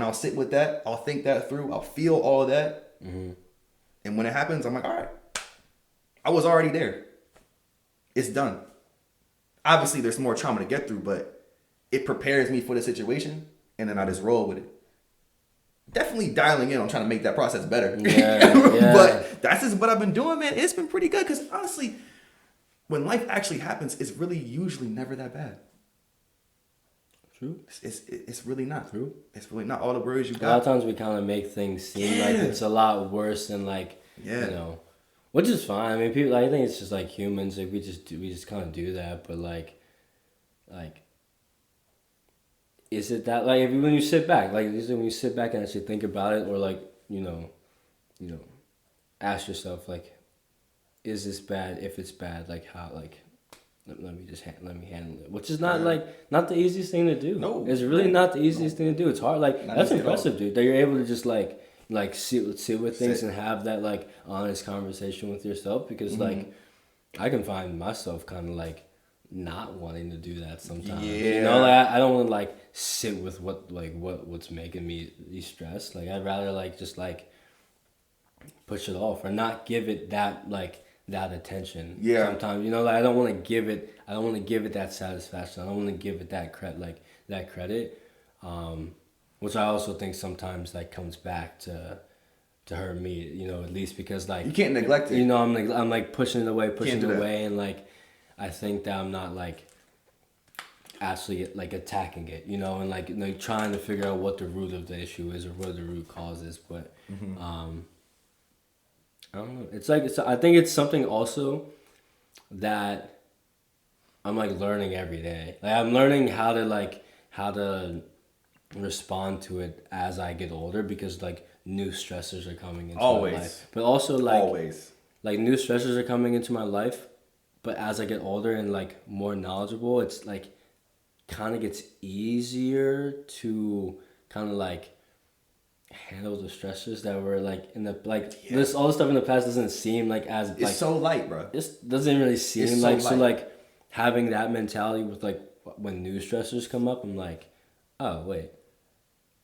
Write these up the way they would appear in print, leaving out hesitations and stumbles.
I'll sit with that. I'll think that through. I'll feel all of that. Mm-hmm. And when it happens, I'm like, all right, I was already there. It's done. Obviously, there's more trauma to get through, but it prepares me for the situation, and then I just roll with it. Definitely dialing in on trying to make that process better. Yeah. But that's just what I've been doing, man. It's been pretty good because honestly, when life actually happens, it's really usually never that bad. True. It's really not. True. It's really not all the worries you got. A lot of times we kind of make things seem like it's a lot worse than like, you know, which is fine. I mean, people. I think it's just like humans. Like we just kind of do that. But like, is it that like when you sit back, like when you sit back and actually think about it, or like you know, ask yourself like, is this bad? If it's bad, like how like. Let me handle it, which is not not the easiest thing to do. No, it's really not the easiest thing to do. It's hard. Like not that's impressive, dude. That you're able to just like sit with things and have that like honest conversation with yourself. Because like I can find myself kind of like not wanting to do that sometimes. Yeah. You know, like I don't want to like sit with what's making me stressed. Like I'd rather like just like push it off or not give it that like. That attention. Yeah. Sometimes, you know, like I don't want to give it that satisfaction. I don't want to give it that credit. Which I also think sometimes like comes back to hurt me, you know, at least because like you can't neglect it. You know, I'm like pushing it away and like I think that I'm not like actually like attacking it, you know, and like trying to figure out what the root of the issue is or what the root cause is, but I don't know. I think it's something also that I'm like learning every day. Like I'm learning how to respond to it as I get older because like new stressors are coming into my life. But also like new stressors are coming into my life. But as I get older and like more knowledgeable, it's like kind of gets easier to kind of like handle the stressors that were like in the this all the stuff in the past doesn't seem like as like it's so light, bro. This doesn't really seem like so like having that mentality with like when new stressors come up, I'm like, oh wait,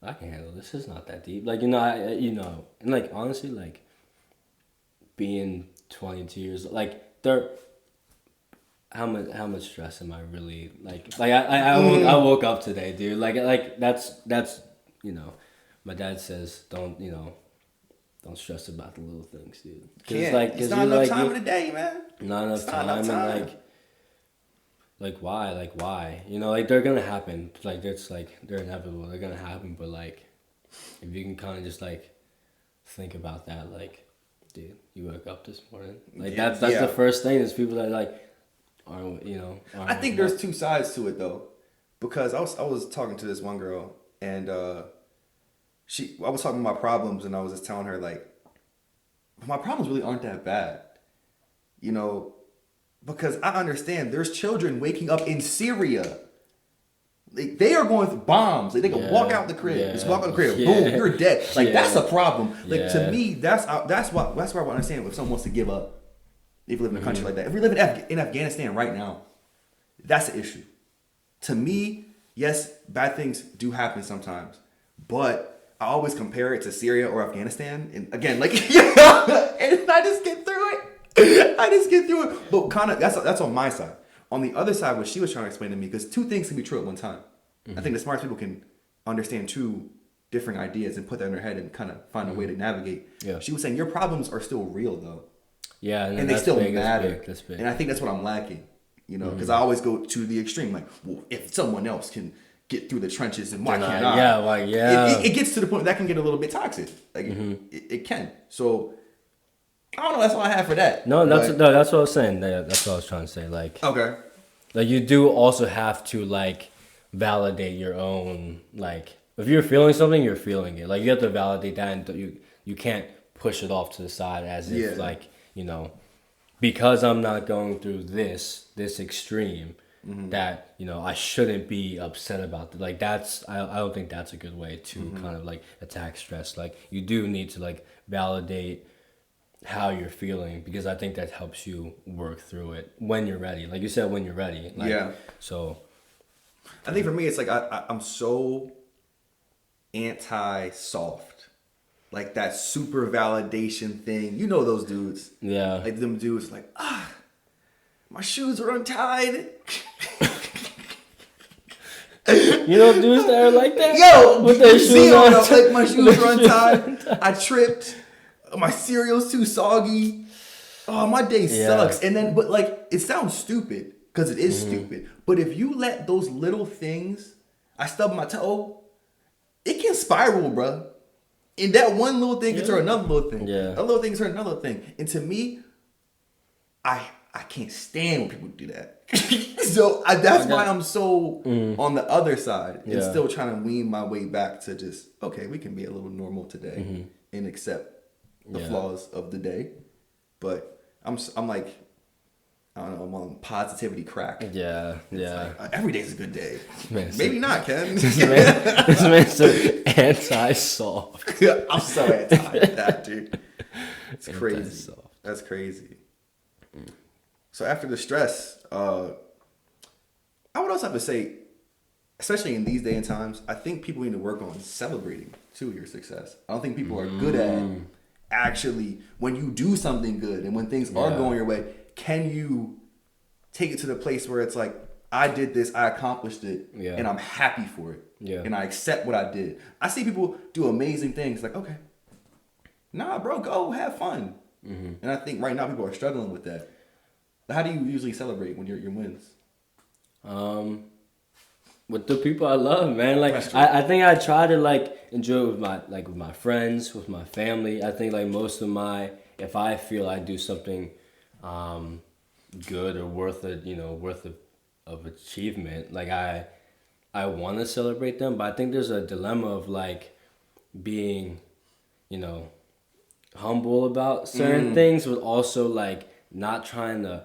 I can handle this. It's not that deep. Like and like honestly, like being 22 years like how much stress am I really like I woke up today, dude. Like that's you know. My dad says, don't stress about the little things, dude. It's not enough time in the day, man. Not enough time. And like why? You know, like they're gonna happen. Like it's like they're inevitable. They're gonna happen. But like, if you can kind of just like think about that, like, dude, you woke up this morning. Like that's the first thing is people that like aren't. I think there's two sides to it though, because I was talking to this one girl and. I was talking about my problems and I was just telling her like, my problems really aren't that bad, you know, because I understand there's children waking up in Syria. Like, they are going through bombs. Like, they can walk out the crib. Just walk out the crib. Boom, you're dead. Like that's a problem. Like to me, that's why I understand if someone wants to give up. If you live in a country like that, if we live in Afghanistan right now, that's an issue. To me, yes, bad things do happen sometimes, but I always compare it to Syria or Afghanistan. And again, like, and I just get through it. But kind of, that's on my side. On the other side, what she was trying to explain to me, because two things can be true at one time. I think the smartest people can understand two different ideas and put that in their head and kind of find a way to navigate. Yeah. She was saying, your problems are still real, though. Yeah. And they still matter. That's big. And I think that's what I'm lacking, you know, because I always go to the extreme. Like, well, if someone else can get through the trenches and why can't I? It gets to the point that can get a little bit toxic. Like it can. So I don't know. That's all I have for that. No, that's what I was saying. That's what I was trying to say. Like okay, like you do also have to like validate your own like if you're feeling something, you're feeling it. Like you have to validate that, and you can't push it off to the side as if like because I'm not going through this extreme. That I shouldn't be upset about that. Like that's I don't think that's a good way to kind of like attack stress. Like you do need to like validate how you're feeling because I think that helps you work through it when you're ready. Like you said, when you're ready. Like, so I think for me it's like I'm so anti-soft. Like that super validation thing. You know those dudes. Yeah. Like them dudes like, my shoes are untied. You know dudes that are like that? Yo, with their shoes on. Like my shoes were untied. I tripped. My cereal's too soggy. Oh, my day sucks. And then, but like, it sounds stupid because it is stupid. But if you let those little things, I stubbed my toe, it can spiral, bro. And that one little thing can turn another little thing. Yeah. A little thing can turn another thing. And to me, I can't stand when people do that. So that's why I'm so on the other side and still trying to wean my way back to just, okay, we can be a little normal today and accept the flaws of the day. But I'm like, I don't know, I'm on positivity crack. Yeah. Like, every day's a good day. Man, Maybe not, Ken. This man's so anti-soft. I'm so anti that, dude. It's crazy. Anti-soft. That's crazy. So after the stress, I would also have to say, especially in these day and times, I think people need to work on celebrating too your success. I don't think people are good at actually, when you do something good and when things are going your way, can you take it to the place where it's like, I did this, I accomplished it, and I'm happy for it. And I accept what I did. I see people do amazing things like, okay, nah, bro, go have fun. And I think right now people are struggling with that. How do you usually celebrate when your wins? With the people I love, man. Like I think I try to like enjoy it with my friends, with my family. I think like most of if I feel I do something good or worth of achievement, like I want to celebrate them, but I think there's a dilemma of like being, humble about certain things, but also like not trying to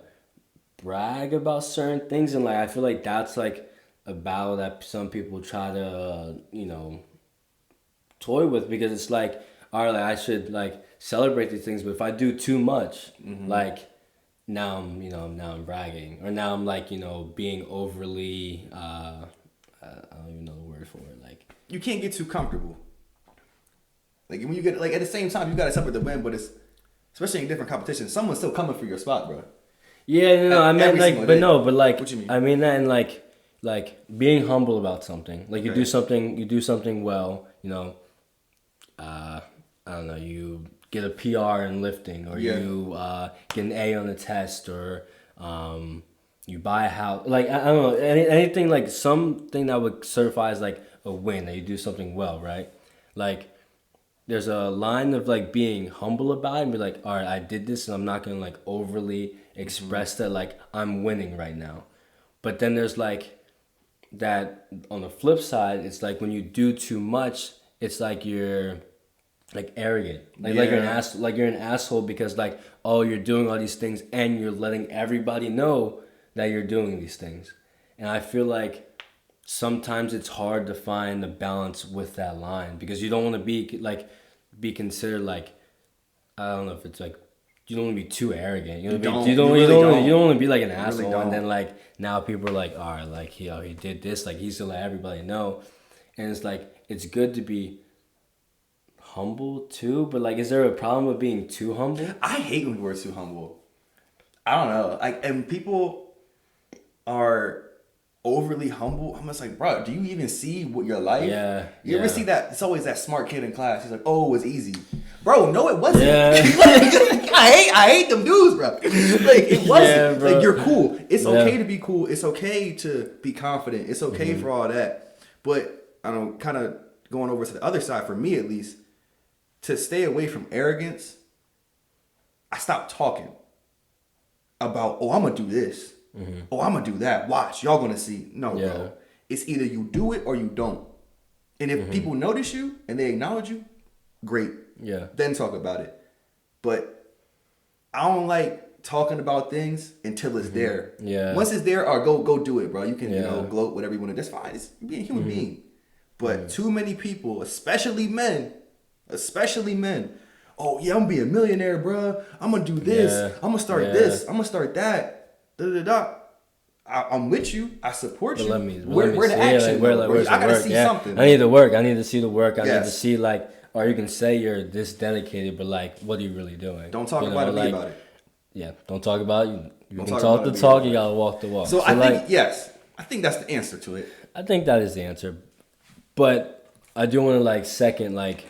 brag about certain things. And like I feel like that's like a battle that some people try to toy with, because it's like, all right, like I should like celebrate these things, but if I do too much, like now I'm bragging, or now I'm like being overly I don't even know the word for it. Like you can't get too comfortable. Like when you get like at the same time you gotta celebrate the win, but it's especially in different competitions, someone's still coming for your spot, bro. Yeah, no, I meant like, but no, but like, what you mean? I mean that in like being humble about something. Like you do something well, I don't know, you get a PR in lifting, or you get an A on the test, or you buy a house. Like I don't know, anything like something that would certify as like a win, that you do something well, right? Like there's a line of like being humble about it and be like, all right, I did this, and I'm not gonna like overly express that like I'm winning right now. But then there's like that on the flip side, it's like when you do too much, it's like you're like arrogant, like you're an asshole because like, oh, you're doing all these things and you're letting everybody know that you're doing these things. And I feel like sometimes it's hard to find the balance with that line, because you don't want to be considered like, I don't know if it's like, you don't want to be too arrogant. You don't want to be like an asshole, really, and then like now people are like, all right, like he did this, like he's gonna let everybody know. And it's like, it's good to be humble too, but like, is there a problem with being too humble? I hate when we're too humble. I don't know, like, and people are overly humble. I'm just like, bro, do you even see what your life? Yeah. You ever see that? It's always that smart kid in class. He's like, oh, it was easy. Bro, no, it wasn't. Yeah. I hate them dudes, bro. Like, it wasn't. Yeah, like, you're cool. It's okay to be cool. It's okay to be confident. It's okay for all that. But I don't know, kind of going over to the other side, for me at least, to stay away from arrogance, I stopped talking about, oh, I'm going to do this. Oh, I'm going to do that. Watch. Y'all going to see. No, bro. It's either you do it or you don't. And if people notice you and they acknowledge you, great. Yeah. Then talk about it. But I don't like talking about things until it's there. Yeah. Once it's there, or go do it, bro. You can, gloat, whatever you want to. That's fine. It's being a human being. But too many people, especially men, oh, yeah, I'm going to be a millionaire, bro. I'm going to do this. I'm going to start this. I'm going to start that. Da-da-da. I'm with you. I support you. Let me Where the see. action? Where's I the gotta work? see Yeah, something. I need the work. I need to see the work. I need to Yes. see like, or you can say you're this dedicated, but like, what are you really doing? Don't talk You about know, it. Be like, about it. yeah, don't talk about it. You Don't can talk talk about the it. Be talk. about You it. gotta walk the walk. So I like, think yes, I think that's the answer to it. I think that is the answer, but I do want to like second like.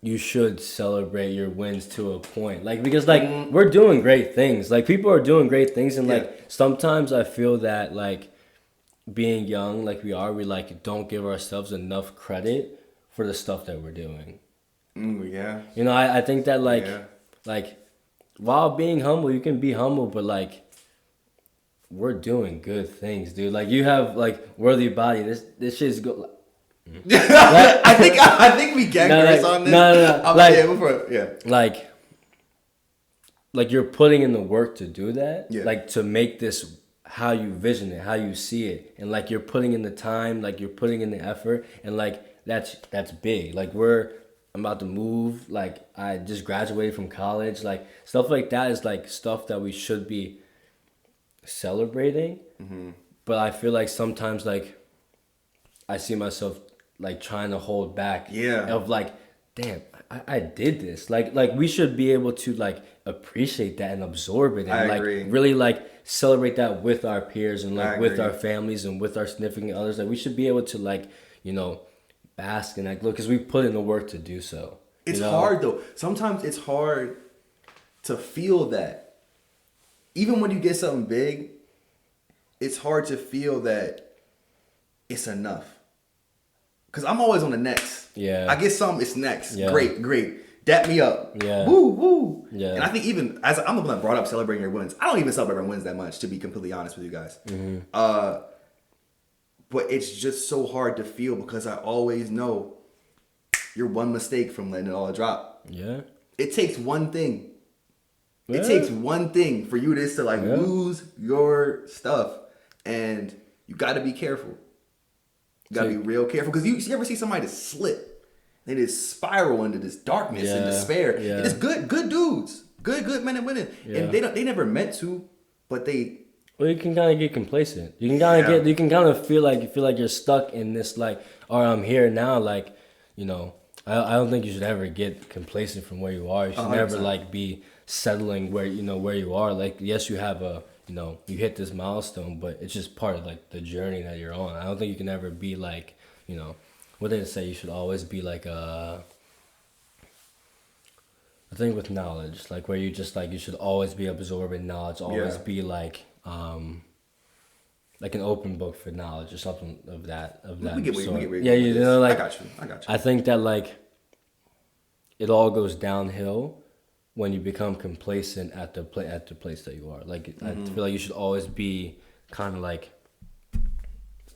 You should celebrate your wins to a point, like because like we're doing great things. Like people are doing great things, and like sometimes I feel that like being young like we like don't give ourselves enough credit for the stuff that we're doing. Yeah. You know, I think that Yeah. like while being humble, you can be humble, but like we're doing good things, dude. Like you have like Worthybody. This shit's good. I think we get No, Chris like, on this. no. Like, yeah, before, yeah. like you're putting in the work to do that. Yeah. Like to make this how you vision it, how you see it, and like you're putting in the time, like you're putting in the effort, and like that's big. Like I'm about to move. Like I just graduated from college. Like stuff like that is like stuff that we should be celebrating. But I feel like sometimes like I see myself like trying to hold back. Yeah. Of like, damn, I did this. Like we should be able to like appreciate that and absorb it and I like agree. really like celebrate that with our peers and I like with agree. our families and with our significant others. Like we should be able to like, you know, bask in that glow because we put in the work to do so. It's you know? hard though. Sometimes it's hard to feel that. Even when you get something big, it's hard to feel that it's enough. Cause I'm always on the next. Yeah. I get something, it's next. Yeah. Great. Dap me up. Yeah. Woo. Yeah. And I think even as I'm the one that brought up celebrating your wins, I don't even celebrate my wins that much, to be completely honest with you guys. But it's just so hard to feel because I always know you're one mistake from letting it all drop. Yeah. It takes one thing. Yeah. It takes one thing for you to like lose your stuff, and you got to be careful. You got to be real careful because you ever see somebody slip, they just spiral into this darkness and despair. Yeah. And it's good dudes, good men and women, and they never meant to, but they. Well, you can kind of get complacent. You can kind of you can kind of feel like you're stuck in this like, or I'm here now. Like, you know, I don't think you should ever get complacent from where you are. You should 100%. never like be settling where you are. Like, yes, you have you hit this milestone, but it's just part of like the journey that you're on. I don't think you can ever be like, what they say. You should always be like a thing with knowledge, like where you just like you should always be absorbing knowledge, always be like an open book for knowledge or something of that We get sort. where Yeah, you're going with this. like I got you. I think that like it all goes downhill when you become complacent at the place that you are. Like I feel like you should always be kind of like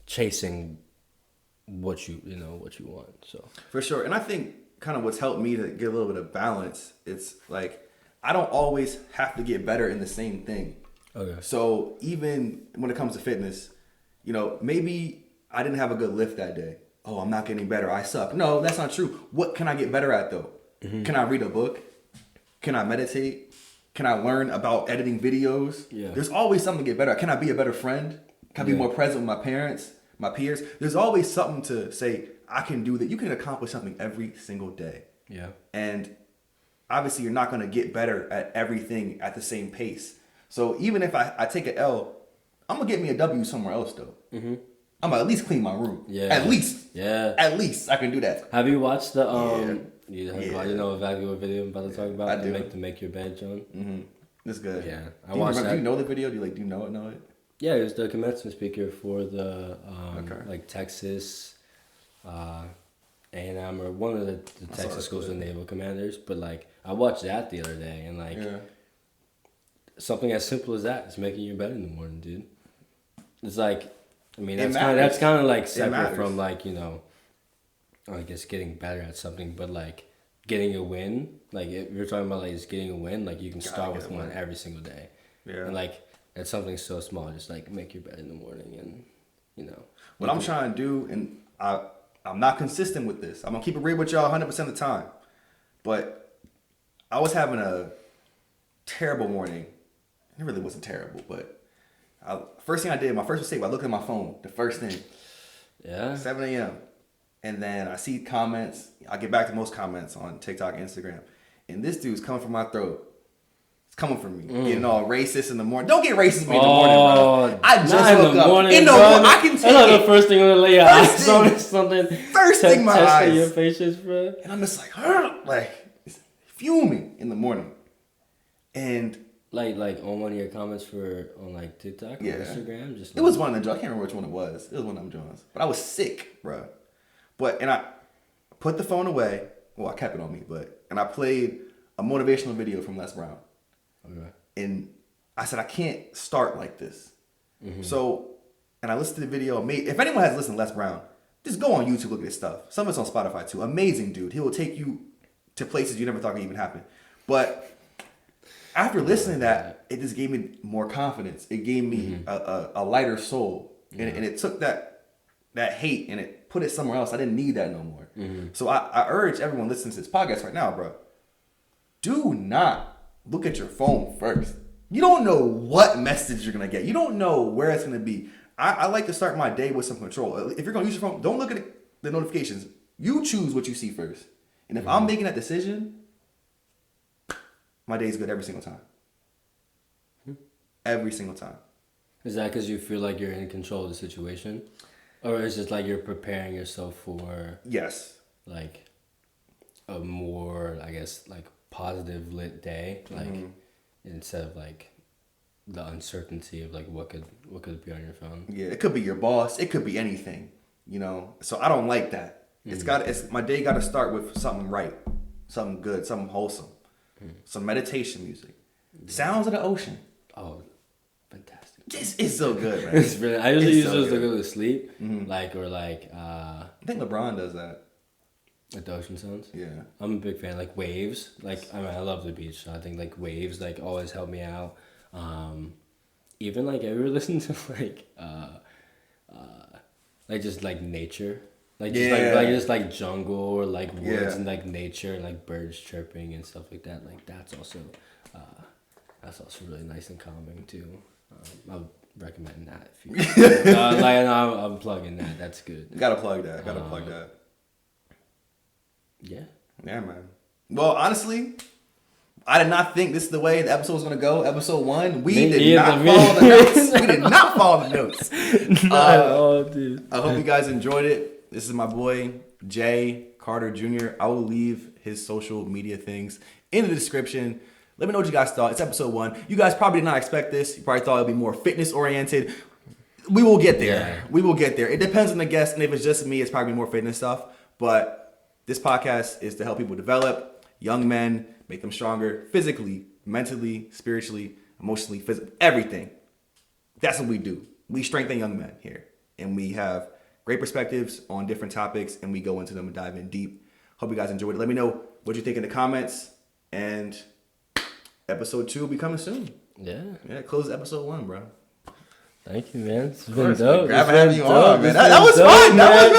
chasing what you want. So For sure. And I think kind of what's helped me to get a little bit of balance, it's like I don't always have to get better in the same thing. okay. So even when it comes to fitness, maybe I didn't have a good lift that day. Oh, I'm not getting better. I suck. No, that's not true. What can I get better at though? Can I read a book? Can I meditate? Can I learn about editing videos? Yeah. There's always something to get better at. Can I be a better friend? Can I be more present with my parents, my peers? There's always something to say, I can do that. You can accomplish something every single day. Yeah. And obviously you're not going to get better at everything at the same pace. So even if I take an L, I'm going to get me a W somewhere else though. I'm going to at least clean my room. Yeah. At least. Yeah. At least I can do that. Have you watched the You Yeah. know exactly what video I'm about to talk about? I do. To make your bed, John. That's good. Yeah, I Do you watched remember- that. Do you know the video? Do you know it? Yeah, he was the commencement speaker for the Okay. like Texas, A&M or one of the Texas schools of Naval Commanders. But like I watched that the other day, and like something as simple as that is making your bed in the morning, dude. It's like, I mean, that's kind of like separate from like I guess getting better at something, but like getting a win. Like if you're talking about like just getting a win, like you can start with one every single day. Yeah. And like it's something so small, just like make your bed in the morning, and What I'm trying to do, and I'm not consistent with this. I'm gonna keep it real with y'all 100% of the time. But I was having a terrible morning. It really wasn't terrible, but first thing I did, my first mistake, I looked at my phone. The first thing, Yeah. 7 a.m. And then I see comments. I get back to most comments on TikTok, Instagram, and this dude's coming for my throat. It's coming for me, getting all racist in the morning. Don't get racist with me in the morning, bro. I just woke up. Morning, in the morning, I can take that's not it. the first thing on the lay out. Something. First thing, my eyes. Your patience, bro. And I'm just like it's fuming in the morning, and. Like on one of your comments on like TikTok or Instagram, just it was one of the joints. I can't remember which one it was. It was one of them joints. But I was sick, bro. And I put the phone away. Well, I kept it on me, and I played a motivational video from Les Brown. Okay. And I said I can't start like this. Mm-hmm. So, and I listened to the video. If anyone has listened to Les Brown, just go on YouTube, look at his stuff. Some of it's on Spotify too. Amazing dude. He will take you to places you never thought could even happen. But after listening to that, it just gave me more confidence. It gave me a lighter soul. And it took that hate and it put it somewhere else. I didn't need that no more. Mm-hmm. So I urge everyone listening to this podcast right now, bro, do not look at your phone first. You don't know what message you're going to get. You don't know where it's going to be. I like to start my day with some control. If you're going to use your phone, don't look at the notifications. You choose what you see first. And if I'm making that decision, my day's good every single time. Every single time. Is that because you feel like you're in control of the situation? Or is it like you're preparing yourself for... Yes. Like a more, I guess, like positive lit day? Like instead of like the uncertainty of like what could be on your phone? Yeah, it could be your boss. It could be anything, you know? So I don't like that. My day got to start with something right. Something good. Something wholesome. Some meditation music. Sounds of the ocean. Oh, fantastic. It's so good, man. It's really, I usually use those to go to sleep. I think LeBron does that. Like the ocean sounds? Yeah. I'm a big fan. Like waves. Like, I mean, I love the beach. So I think like waves like always help me out. Even like, have you ever listened to like just like nature? Like just like jungle or like woods and like nature and like birds chirping and stuff like that. Like that's also really nice and calming too. I would recommend that if you I'm plugging that. That's good. Gotta plug that. Plug that. Yeah. Yeah, man. Well, honestly, I did not think this is the way the episode was gonna go. Episode 1, we did not follow the notes. We did not follow the notes. Not at all, dude. I hope you guys enjoyed it. This is my boy, Jay Carter Jr. I will leave his social media things in the description. Let me know what you guys thought. It's episode 1. You guys probably did not expect this. You probably thought it would be more fitness oriented. We will get there. Yeah. We will get there. It depends on the guest, and if it's just me, it's probably more fitness stuff. But this podcast is to help people develop, young men, make them stronger physically, mentally, spiritually, emotionally, physically, everything. That's what we do. We strengthen young men here, and we have great perspectives on different topics, and we go into them and dive in deep. Hope you guys enjoyed it. Let me know what you think in the comments, and episode 2 will be coming soon. Yeah. Yeah, close episode 1, bro. Thank you, man. It's been dope. Grab having you on, man. That was fun. That was really